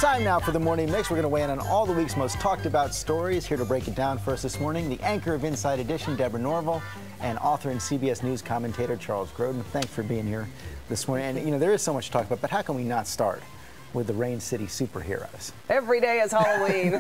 Time now for the Morning Mix. We're going to weigh in on all the week's most talked about stories. Here to break it down for us this morning, the anchor of Inside Edition, Deborah Norville, and author and CBS News commentator Charles Grodin. Thanks for being here this morning. And, you know, there is so much to talk about, but how can we not start with the Rain City superheroes? Every day is Halloween.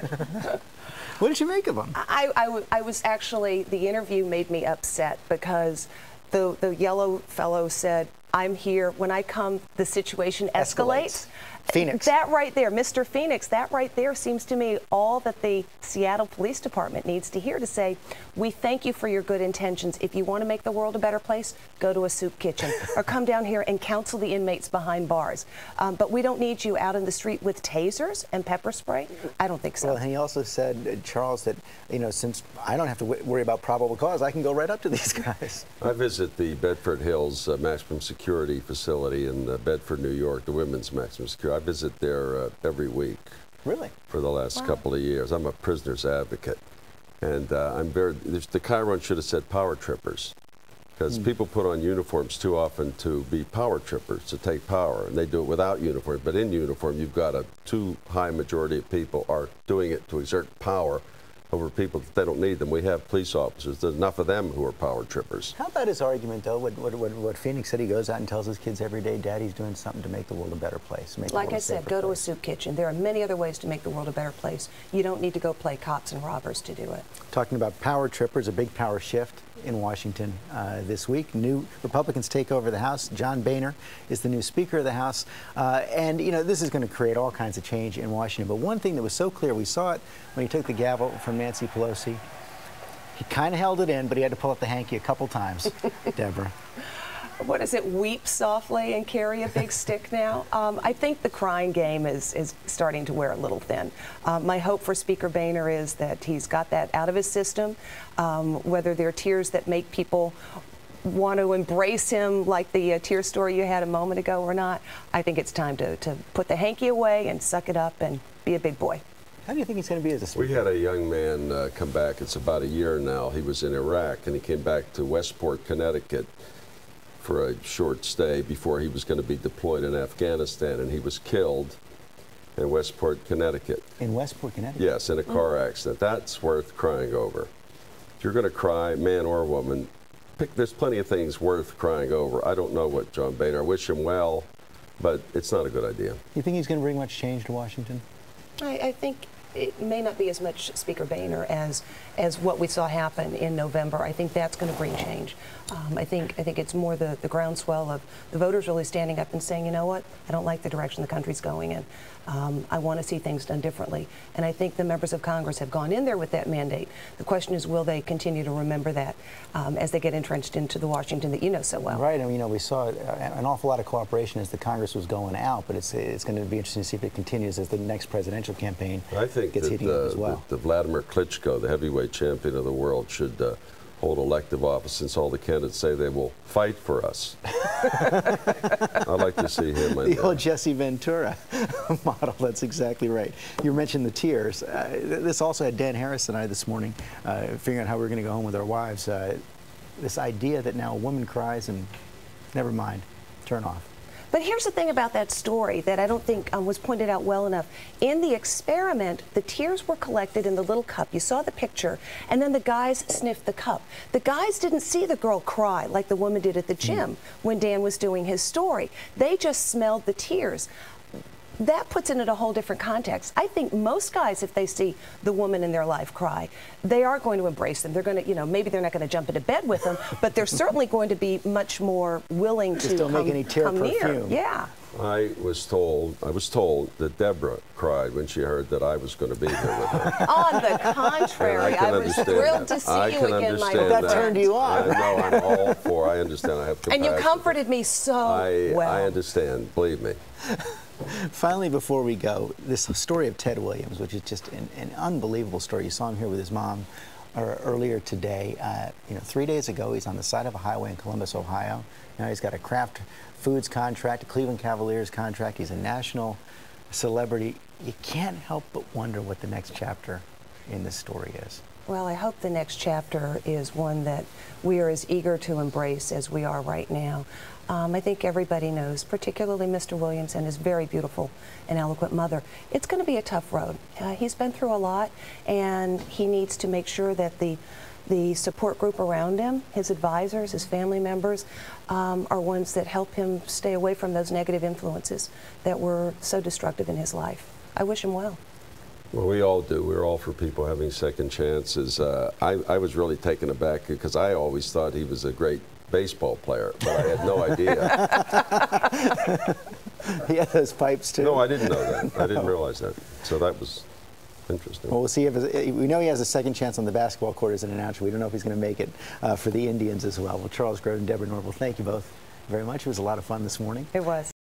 What did you make of them? I was actually, the interview made me upset because the yellow fellow said, "I'm here. When I come, the situation escalates." Phoenix. That right there, Mr. Phoenix, that right there seems to me all that the Seattle Police Department needs to hear to say, we thank you for your good intentions. If you want to make the world a better place, go to a soup kitchen or come down here and counsel the inmates behind bars. But we don't need you out in the street with tasers and pepper spray. I don't think so. Well, and he also said, Charles, that, you know, since I don't have to worry about probable cause, I can go right up to these guys. I visit the Bedford Hills maximum security facility in Bedford, New York, the women's maximum security. I visit there every week. Really? For the last couple of years. I'm a prisoner's advocate. And the Chiron should have said power trippers. Because people put on uniforms too often to be power trippers, to take power. And they do it without uniform. But in uniform, you've got a too high majority of people are doing it to exert power over people that they don't need them. We have police officers. There's enough of them who are power trippers. How about his argument, though, what Phoenix said? He goes out and tells his kids every day, Daddy's doing something to make the world a better place. Like I said, go to a soup kitchen. There are many other ways to make the world a better place. You don't need to go play cops and robbers to do it. Talking about power trippers, a big power shift in Washington this week. New Republicans take over the House. John Boehner is the new Speaker of the House. And, you know, this is going to create all kinds of change in Washington. But one thing that was so clear, we saw it when he took the gavel from Nancy Pelosi. He kind of held it in, but he had to pull up the hanky a couple times, Deborah. What is it, weep softly and carry a big stick now? I think the crying game is starting to wear a little thin. My hope for Speaker Boehner is that he's got that out of his system, whether they're tears that make people want to embrace him like the tear story you had a moment ago or not. I think it's time to put the hanky away and suck it up and be a big boy. How do you think he's going to be as a speaker? We had a young man come back. It's about a year now. He was in Iraq, and he came back to Westport, Connecticut for a short stay before he was going to be deployed in Afghanistan, and he was killed in Westport, Connecticut. In Westport, Connecticut? Yes, in a car accident. That's worth crying over. If you're going to cry, man or woman, there's plenty of things worth crying over. I don't know what John Boehner, I wish him well, but it's not a good idea. You think he's going to bring much change to Washington? I think it may not be as much Speaker Boehner as what we saw happen in November. I think that's going to bring change. I think it's more the groundswell of the voters really standing up and saying, you know what, I don't like the direction the country's going in. I want to see things done differently. And I think the members of Congress have gone in there with that mandate. The question is, will they continue to remember that as they get entrenched into the Washington that you know so well? Right. And, you know, we saw an awful lot of cooperation as the Congress was going out, but it's going to be interesting to see if it continues as the next presidential campaign gets heating up as well. The Vladimir Klitschko, the heavyweight champion of the world, should hold elective office, since all the candidates say they will fight for us. I'd like to see him. The old Jesse Ventura model. That's exactly right. You mentioned the tears. This also had Dan Harris and I this morning figuring out how we're going to go home with our wives. This idea that now a woman cries and never mind, turn off. But here's the thing about that story that I don't think was pointed out well enough. In the experiment, the tears were collected in the little cup. You saw the picture, and then the guys sniffed the cup. The guys didn't see the girl cry like the woman did at the gym when Dan was doing his story. They just smelled the tears. That puts it in a whole different context. I think most guys, if they see the woman in their life cry, they are going to embrace them. They're going to, you know, maybe they're not going to jump into bed with them, but they're certainly going to be much more willing to don't make any tear come perfume. near. Yeah. I was told that Deborah cried when she heard that I was going to be here with her. On the contrary, I was thrilled to see you again, Michael. That turned you on. I know, I'm all for. I understand. I have compassion. And you comforted me so well. I understand. Believe me. Finally, before we go, this story of Ted Williams, which is just an unbelievable story. You saw him here with his mom earlier today. You know, 3 days ago, he's on the side of a highway in Columbus, Ohio. Now he's got a Kraft Foods contract, a Cleveland Cavaliers contract. He's a national celebrity. You can't help but wonder what the next chapter in this story is. Well, I hope the next chapter is one that we are as eager to embrace as we are right now. I think everybody knows, particularly Mr. Williams and his very beautiful and eloquent mother, it's going to be a tough road. He's been through a lot, and he needs to make sure that the support group around him, his advisors, his family members, are ones that help him stay away from those negative influences that were so destructive in his life. I wish him well. Well, we all do. We're all for people having second chances. I was really taken aback because I always thought he was a great baseball player, but I had no idea. He had those pipes too. No, I didn't know that. I didn't realize that. So that was interesting. Well, we'll see if we know he has a second chance on the basketball court as an announcer. We don't know if he's going to make it for the Indians as well. Well, Charles Grodin and Deborah Norville, thank you both very much. It was a lot of fun this morning. It was.